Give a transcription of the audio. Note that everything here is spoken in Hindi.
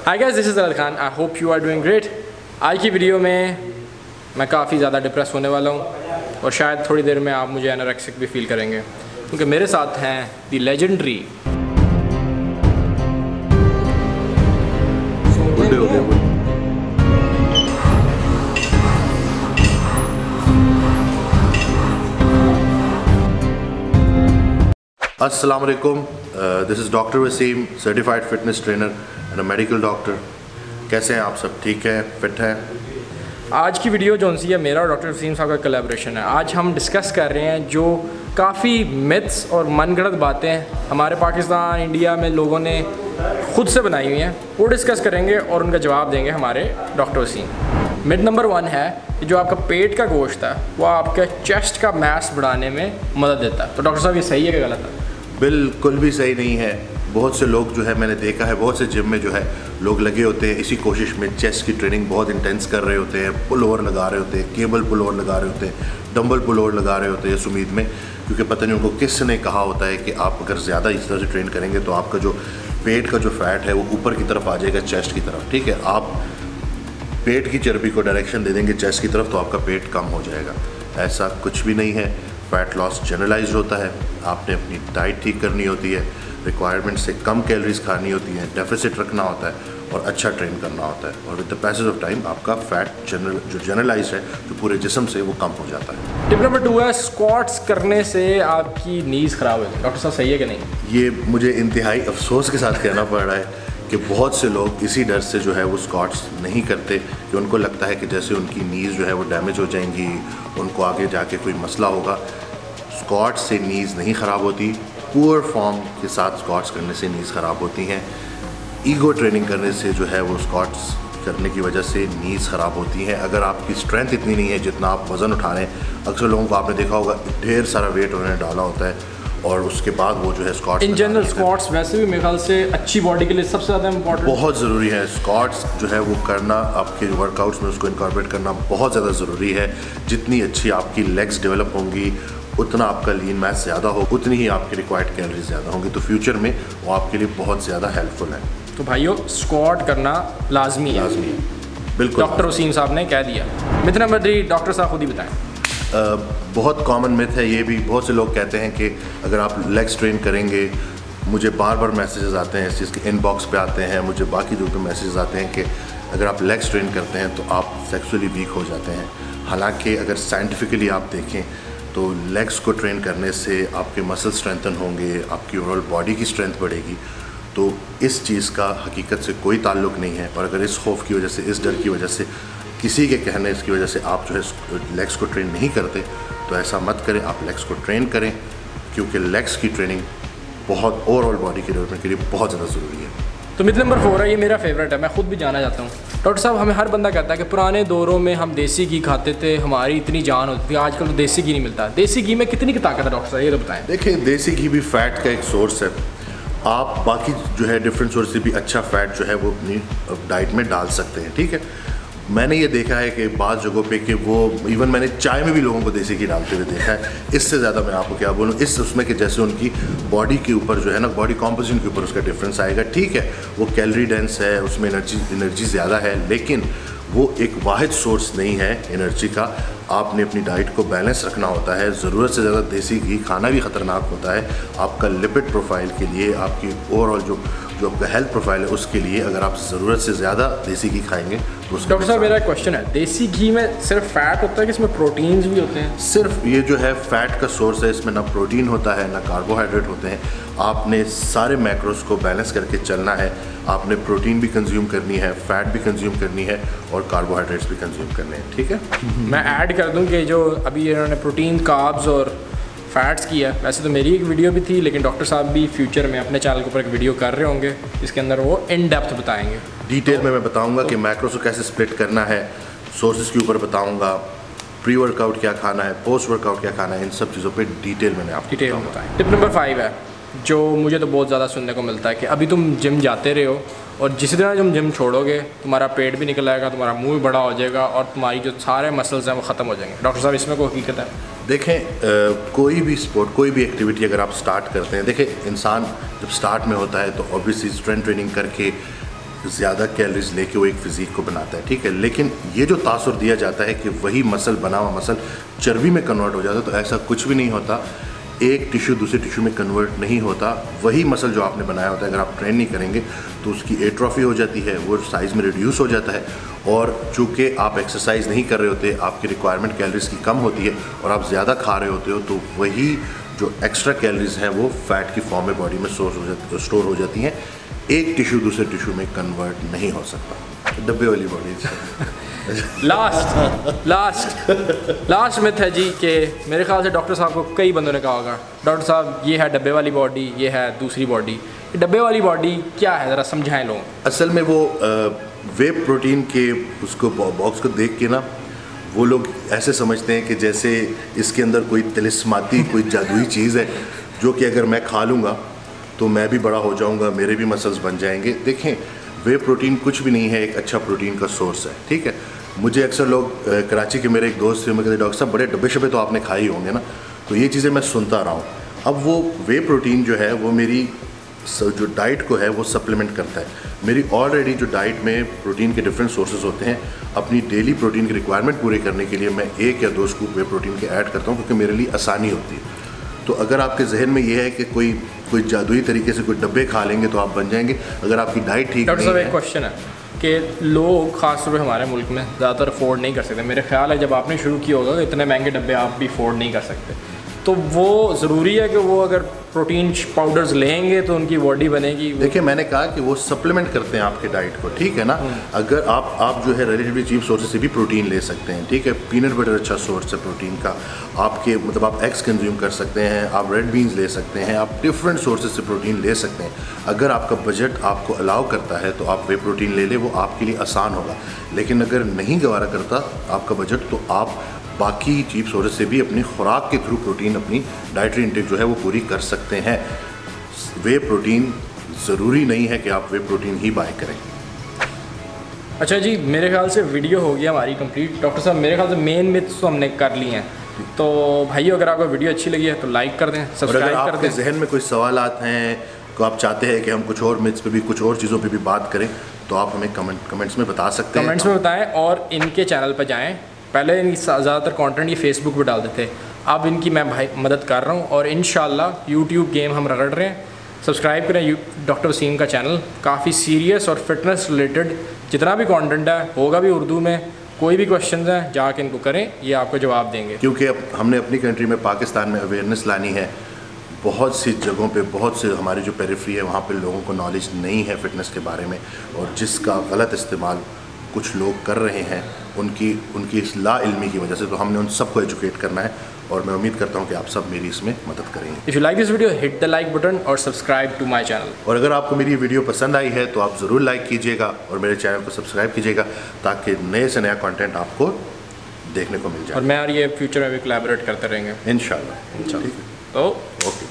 Hi guys, this is Arad Khan. I hope you are doing great. आज की वीडियो में मैं काफ़ी ज़्यादा डिप्रेस होने वाला हूँ और शायद थोड़ी देर में आप मुझे एनोरेक्सिक भी फील करेंगे, क्योंकि मेरे साथ हैं द लेजेंडरी अस्सलाम वालेकुम। This is doctor Waseem, certified fitness trainer and a medical doctor. कैसे हैं आप सब? ठीक है, फिट हैं? आज की वीडियो जो सी है मेरा और डॉक्टर वसीम साहब का कोलैबोरेशन है। आज हम डिस्कस कर रहे हैं जो काफ़ी मिथ्स और मनगढ़ंत बातें हमारे पाकिस्तान इंडिया में लोगों ने खुद से बनाई हुई हैं, वो डिस्कस करेंगे और उनका जवाब देंगे हमारे डॉक्टर वसीम। मिथ नंबर 1 है कि जो आपका पेट का गोश्त है वो आपके चेस्ट का मास बढ़ाने में मदद देता है। तो डॉक्टर साहब ये सही है कि गलत है? बिल्कुल भी सही नहीं है। बहुत से लोग जो है, मैंने देखा है बहुत से जिम में जो है लोग लगे होते हैं इसी कोशिश में, चेस्ट की ट्रेनिंग बहुत इंटेंस कर रहे होते हैं, पुल ओवर लगा रहे होते हैं, केबल पुल ओवर लगा रहे होते हैं, डंबल पुल ओवर लगा रहे होते हैं इस उम्मीद में, क्योंकि पता नहीं उनको किसने कहा होता है कि आप अगर ज़्यादा इस तरह से ट्रेन करेंगे तो आपका जो पेट का जो फैट है वो ऊपर की तरफ आ जाएगा, चेस्ट की तरफ। ठीक है, आप पेट की चर्बी को डायरेक्शन दे देंगे चेस्ट की तरफ तो आपका पेट कम हो जाएगा। ऐसा कुछ भी नहीं है। फ़ैट लॉस जनरलाइज होता है। आपने अपनी डाइट ठीक करनी होती है, रिक्वायरमेंट से कम कैलोरीज खानी होती हैं, डेफिसिट रखना होता है और अच्छा ट्रेन करना होता है, और with the passage of time आपका फ़ैट जो जनरलाइज है जो पूरे जिस्म से वो कम हो जाता है। टिप नंबर 2 है स्क्वाट्स करने से आपकी नीज़ ख़राब है। डॉक्टर साहब सही है कि नहीं? ये मुझे इंतहाई अफसोस के साथ कहना पड़ रहा है कि बहुत से लोग इसी डर से जो है वो स्क्वाट्स नहीं करते, कि उनको लगता है कि जैसे उनकी नीज़ जो है वो डैमेज हो जाएंगी, उनको आगे जाके कोई मसला होगा। स्क्वाट्स से नीज़ नहीं ख़राब होती, पुअर फॉर्म के साथ स्क्वाट्स करने से नीज़ ख़राब होती हैं। ईगो ट्रेनिंग करने से जो है वो स्क्वाट्स करने की वजह से नीज़ ख़राब होती हैं। अगर आपकी स्ट्रेंथ इतनी नहीं है जितना आप वज़न उठा रहे हैं, अक्सर लोगों को आपने देखा होगा ढेर सारा वेट उन्होंने डाला होता है और उसके बाद वो जो है स्क्वाट्स इन जनरल स्क्वाट्स वैसे भी मेरे ख्याल से अच्छी बॉडी के लिए सबसे ज़्यादा इंपॉर्टेंट, बहुत ज़रूरी है। स्क्वाट्स जो है वो करना, आपके वर्कआउट्स में उसको इनकॉर्पोरेट करना बहुत ज़्यादा ज़रूरी है। जितनी अच्छी आपकी लेग्स डेवलप होंगी, उतना आपका लीन मास ज़्यादा हो, उतनी ही आपकी रिक्वायर्ड कैलोरीज ज़्यादा होंगी, तो फ्यूचर में वो आपके लिए बहुत ज़्यादा हेल्पफुल है। तो भाइयों स्क्वाट करना लाजमी है। बिल्कुल, डॉक्टर वसीम साहब ने कह दिया। मिथ नंबर 3 डॉक्टर साहब खुद ही बताएं। बहुत कॉमन मिथ है ये भी। बहुत से लोग कहते हैं कि अगर आप लेग्स ट्रेन करेंगे, मुझे बार बार मैसेजेस आते हैं इस चीज़ के, इनबॉक्स पे आते हैं, मुझे बाकी जो पे मैसेजेस आते हैं कि अगर आप लेग्स ट्रेन करते हैं तो आप सेक्सुअली वीक हो जाते हैं। हालांकि अगर साइंटिफिकली आप देखें तो लेग्स को ट्रेन करने से आपके मसल स्ट्रेंथन होंगे, आपकी ओवरऑल बॉडी की स्ट्रेंथ बढ़ेगी। तो इस चीज़ का हकीकत से कोई ताल्लुक नहीं है। और अगर इस खौफ की वजह से, इस डर की वजह से, किसी के कहने इसकी वजह से आप जो है लेग्स को ट्रेन नहीं करते, तो ऐसा मत करें। आप लेग्स को ट्रेन करें, क्योंकि लेग्स की ट्रेनिंग बहुत ओवरऑल बॉडी के डेवलपमेंट के लिए बहुत ज़्यादा ज़रूरी है। तो मिथ नंबर 4 है, ये मेरा फेवरेट है, मैं खुद भी जाना चाहता हूँ। डॉक्टर साहब, हमें हर बंदा कहता है कि पुराने दौरों में हम देसी घी खाते थे, हमारी इतनी जान होती थी, आजकल तो देसी घी नहीं मिलता। देसी घी में कितनी की ताकत है डॉक्टर साहब, ये तो बताएं। देखिए, देसी घी भी फ़ैट का एक सोर्स है। आप बाकी जो है डिफरेंट सोर्स से भी अच्छा फ़ैट जो है वो अपनी डाइट में डाल सकते हैं। ठीक है, मैंने ये देखा है कि बाज़ जगहों पे कि वो इवन मैंने चाय में भी लोगों को देसी घी डालते हुए देखा है। इससे ज़्यादा मैं आपको क्या बोलूँ, इस उसमें कि जैसे उनकी बॉडी के ऊपर जो है ना, बॉडी कॉम्पोजिशन के ऊपर उसका डिफरेंस आएगा। ठीक है, वो कैलोरी डेंस है, उसमें एनर्जी ज़्यादा है, लेकिन वो एक वाहिद सोर्स नहीं है एनर्जी का। आपने अपनी डाइट को बैलेंस रखना होता है। ज़रूरत से ज़्यादा देसी घी खाना भी ख़तरनाक होता है आपका लिपिड प्रोफाइल के लिए, आपकी ओवरऑल जो आपका हेल्थ प्रोफाइल है उसके लिए। अगर आप ज़रूरत से ज़्यादा देसी घी खाएंगे तो डॉक्टर साहब मेरा क्वेश्चन है, देसी घी में सिर्फ फ़ैट होता है कि इसमें प्रोटीन्स भी होते हैं? सिर्फ ये जो है फ़ैट का सोर्स है, इसमें ना प्रोटीन होता है ना कार्बोहाइड्रेट होते हैं। आपने सारे मैक्रोस को बैलेंस करके चलना है। आपने प्रोटीन भी कंज्यूम करनी है, फ़ैट भी कंज्यूम करनी है और कार्बोहाइड्रेट्स भी कंज्यूम करने हैं। ठीक है, मैं ऐड कर दूं कि जो अभी इन्होंने प्रोटीन, कार्ब्स और फैट्स किया, वैसे तो मेरी एक वीडियो भी थी, लेकिन डॉक्टर साहब भी फ्यूचर में अपने चैनल के ऊपर एक वीडियो कर रहे होंगे, इसके अंदर वो इन डेप्थ बताएंगे। डिटेल में मैं बताऊंगा कि मैक्रोस को कैसे स्प्लिट करना है, सोर्सेज के ऊपर बताऊंगा, प्री वर्कआउट क्या खाना है, पोस्ट वर्कआउट क्या खाना है, इन सब चीज़ों पे डिटेल में आपको डिटेल में बताएं। टिप नंबर 5 है, जो मुझे तो बहुत ज़्यादा सुनने को मिलता है कि अभी तुम जिम जाते रहे हो और जिस तरह तुम जिम छोड़ोगे तुम्हारा पेट भी निकल आएगा, तुम्हारा मुंह भी बड़ा हो जाएगा और तुम्हारी जो सारे मसल्स हैं वो ख़त्म हो जाएंगे। डॉक्टर साहब, इसमें कोई हकीकत है? देखें, कोई भी स्पोर्ट, कोई भी एक्टिविटी अगर आप स्टार्ट करते हैं, देखें इंसान जब स्टार्ट में होता है तो ऑब्वियसली स्ट्रेंथ ट्रेनिंग करके ज़्यादा कैलोरीज लेके वो एक फिज़ीक को बनाता है, ठीक है। लेकिन ये जो तासुर दिया जाता है कि वही मसल बना हुआ मसल चर्बी में कन्वर्ट हो जाता है, तो ऐसा कुछ भी नहीं होता। एक टिश्यू दूसरे टिश्यू में कन्वर्ट नहीं होता। वही मसल जो आपने बनाया होता है, अगर आप ट्रेन नहीं करेंगे तो उसकी एट्रोफी हो जाती है, वो साइज़ में रिड्यूस हो जाता है। और चूँकि आप एक्सरसाइज नहीं कर रहे होते, आपकी रिक्वायरमेंट कैलोरीज की कम होती है और आप ज़्यादा खा रहे होते हो, तो वही जो एक्स्ट्रा कैलोरीज हैं वो फैट की फॉर्म में बॉडी में स्टोर हो जाती हैं। एक टिश्यू दूसरे टिश्यू में कन्वर्ट नहीं हो सकता। डब्बे वाली बॉडी। लास्ट मिथ है जी कि मेरे ख्याल से डॉक्टर साहब को कई बंदों ने कहा होगा, डॉक्टर साहब ये है डब्बे वाली बॉडी, ये है दूसरी बॉडी। डब्बे वाली बॉडी क्या है, ज़रा समझाएं लोग। असल में वो वे प्रोटीन के उसको बॉक्स को देख के ना वो लोग ऐसे समझते हैं कि जैसे इसके अंदर कोई तिलिस्माती कोई जादुई चीज़ है जो कि अगर मैं खा लूँगा तो मैं भी बड़ा हो जाऊँगा, मेरे भी मसल्स बन जाएंगे। देखें, वे प्रोटीन कुछ भी नहीं है, एक अच्छा प्रोटीन का सोर्स है, ठीक है। मुझे अक्सर लोग कराची के मेरे एक दोस्त थे, मैं कहते डॉक्टर साहब बड़े डब्बे शब्बे तो आपने खाए ही होंगे ना, तो ये चीज़ें मैं सुनता रहा हूँ। अब वो वे प्रोटीन जो है वो मेरी जो डाइट को है वो सप्लीमेंट करता है। मेरी ऑलरेडी जो डाइट में प्रोटीन के डिफरेंट सोर्सेज होते हैं, अपनी डेली प्रोटीन की रिक्वायरमेंट पूरी करने के लिए मैं 1 या 2 स्कूप वे प्रोटीन के ऐड करता हूँ, क्योंकि मेरे लिए आसानी होती है। तो अगर आपके जहन में ये है कि कोई जादुई तरीके से कोई डब्बे खा लेंगे तो आप बन जाएंगे, अगर आपकी डाइट ठीक डॉक्टर साहब एक क्वेश्चन है कि लोग खासतौर पर हमारे मुल्क में ज़्यादातर अफोर्ड नहीं कर सकते। मेरे ख्याल है जब आपने शुरू किया होगा इतने महंगे डब्बे आप भी अफोर्ड नहीं कर सकते, तो वो ज़रूरी है कि वो अगर प्रोटीन पाउडर्स लेंगे तो उनकी बॉडी बनेगी। देखिए, मैंने कहा कि वो सप्लीमेंट करते हैं आपके डाइट को, ठीक है ना। अगर आप जो है रिलेटिवली चीप सोर्स से भी प्रोटीन ले सकते हैं, ठीक है। पीनट बटर अच्छा सोर्स है प्रोटीन का, आपके मतलब आप एग्स कंज्यूम कर सकते हैं, आप रेड बीन्स ले सकते हैं, आप डिफरेंट सोर्सेज से प्रोटीन ले सकते हैं। अगर आपका बजट आपको अलाउ करता है तो आप वे प्रोटीन ले लें, वो आपके लिए आसान होगा। लेकिन अगर नहीं गवारा करता आपका बजट, तो आप बाकी चीप सोर्स से भी अपनी खुराक के थ्रू प्रोटीन अपनी डाइटरी इंटेक जो है वो पूरी कर सकते हैं। वे प्रोटीन ज़रूरी नहीं है कि आप वे प्रोटीन ही बाय करें। अच्छा जी, मेरे ख्याल से वीडियो हो गया हमारी कंप्लीट। डॉक्टर साहब मेरे ख्याल से मेन मिथ्स तो हमने कर लिए हैं, तो भाइयों अगर आपको वीडियो अच्छी लगी है तो लाइक कर दें, सब्सक्राइब कर दें। जहन में कोई सवालात हैं तो आप चाहते हैं कि हम कुछ और मिथ्स पे भी, कुछ और चीज़ों पे भी बात करें, तो आप हमें कमेंट्स में बता सकते हैं। कमेंट्स में बताएं और इनके चैनल पर जाएँ। पहले इनकी ज़्यादातर कंटेंट ये फेसबुक पे डालते थे, अब इनकी मैं भाई मदद कर रहा हूँ और इंशाल्लाह यूट्यूब गेम हम रगड़ रहे हैं। सब्सक्राइब करें डॉक्टर वसीम का चैनल, काफ़ी सीरियस और फिटनेस रिलेटेड जितना भी कंटेंट है होगा भी उर्दू में। कोई भी क्वेश्चन हैं जाके इनको करें, ये आपको जवाब देंगे। क्योंकि अब हमने अपनी कंट्री में, पाकिस्तान में अवेयरनेस लानी है। बहुत सी जगहों पे, बहुत से हमारी जो पेरिफेरी है वहाँ पे लोगों को नॉलेज नहीं है फिटनेस के बारे में, और जिसका गलत इस्तेमाल कुछ लोग कर रहे हैं उनकी इस लाइल्मी की वजह से। तो हमने उन सबको एजुकेट करना है और मैं उम्मीद करता हूँ कि आप सब मेरी इसमें मदद करेंगे। If you like this video hit the like button और सब्सक्राइब टू माय चैनल। और अगर आपको मेरी वीडियो पसंद आई है तो आप ज़रूर लाइक कीजिएगा और मेरे चैनल को सब्सक्राइब कीजिएगा, ताकि नए से नया कंटेंट आपको देखने को मिल जाए। और मैं और ये फ्यूचर में भी कोलैबोरेट करते रहेंगे इंशाल्लाह। तो ओके।